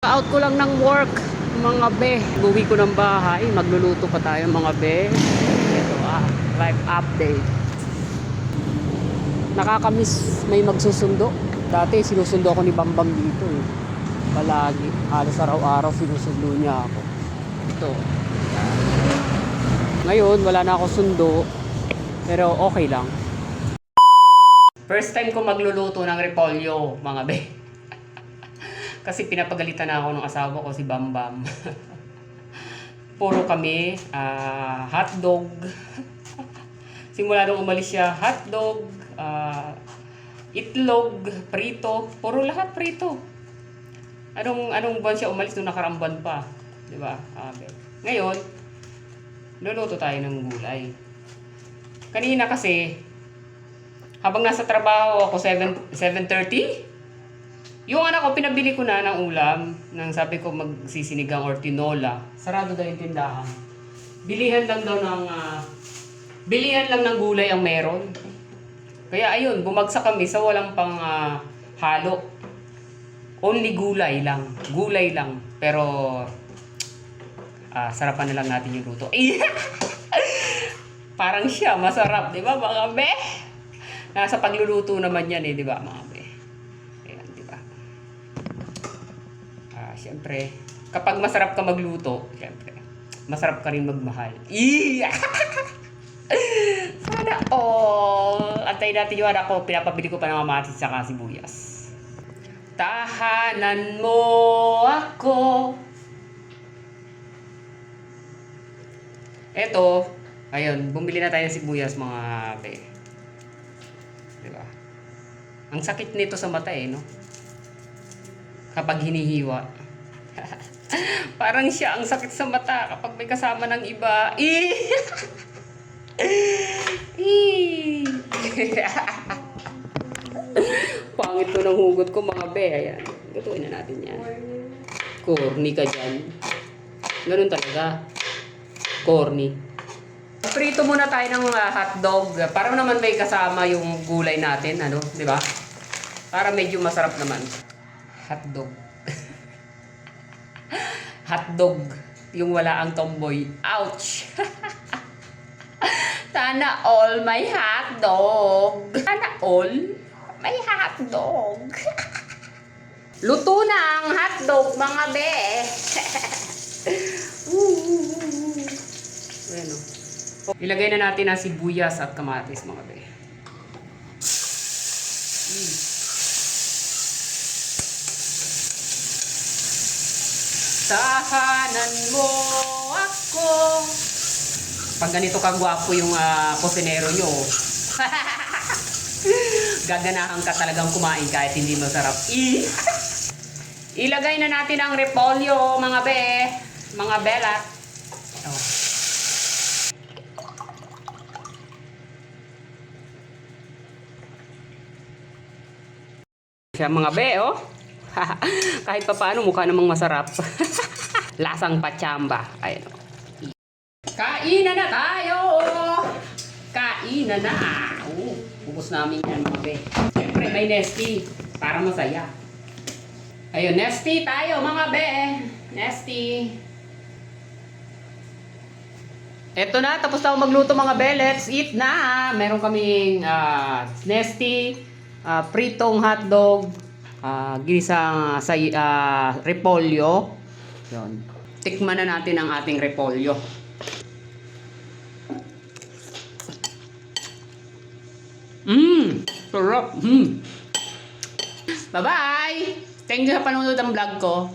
Out ko lang ng work, mga be. Uwi ko ng bahay, magluluto pa tayo mga be. Ito live update. Nakakamiss may magsusundo. Dati sinusundo ako ni Bambang dito eh. Palagi, halos araw-araw sinusundo niya ako. Ito. Ngayon, wala na ako sundo. Pero okay lang. First time ko magluluto ng repolyo, mga be. Kasi pinapagalitan na ako ng asawa ko, si Bambam. Puro kami, hotdog. Simula nung umalis siya, hotdog, itlog, prito. Puro lahat prito. Anong buwan siya umalis nung nakaraang buwan pa? Diba? Ngayon, luluto tayo ng gulay. Kanina kasi, habang nasa trabaho ako, 7:30, yung anak ko, pinabili ko na ng ulam, nang sabi ko magsisinigang or tinola. Sarado daw yung tindahan. Bilihan lang ng gulay ang meron. Kaya ayun, bumagsak kami sa walang pang halo. Only gulay lang. Gulay lang. Pero, sarapan na lang natin yung luto. Parang siya, masarap, di ba mga be? Nasa pagluluto naman yan di ba mga be? Siyempre, kapag masarap ka magluto, siyempre, masarap ka rin magmahal. Sana all! Antay natin yung anak ko, pinapabili ko pa ng kamatis at sibuyas. Tahanan mo ako. Eto, ayun, bumili na tayo ng sibuyas mga be. Diba? Ang sakit nito sa mata no? Kapag hinihiwa. Parang siya ang sakit sa mata kapag may kasama ng iba. Pangit ko ng hugot ko mga be. Ayan. Lutuin na natin yan. Corny ka dyan. Ganun talaga. Corny. Prito muna tayo ng hotdog. Para naman may kasama yung gulay natin. Di ba? Para medyo masarap naman. Hotdog. Hotdog. Yung wala ang tomboy. Ouch! Sana all may hotdog. Sana all may hotdog. Luto na ang hotdog, mga be. Bueno. Ilagay na natin ang sibuyas at kamatis, mga be. Tahanan mo ako. Pag ganito kagwapo yung kusinero nyo, gaganahan ka talagang kumain kahit hindi masarap. Ilagay na natin ang repolyo, mga be, mga belat. Siya mga be, kahit pa paano mukha namang masarap. Lasang pachamba. Ayun. Kainan na tayo. Kainan na. Ubus namin yan mga be. Siyempre may Nesty para masaya. Ayun, Nesty tayo mga be. Nesty. Eto na, tapos na ako magluto mga be. Let's eat na. Meron kaming Nesty, pritong hotdog, ginisang repolyo. Yun. Tikman na natin ang ating repolyo. Sarap. Bye-bye! Thank you sa panonood ng vlog ko.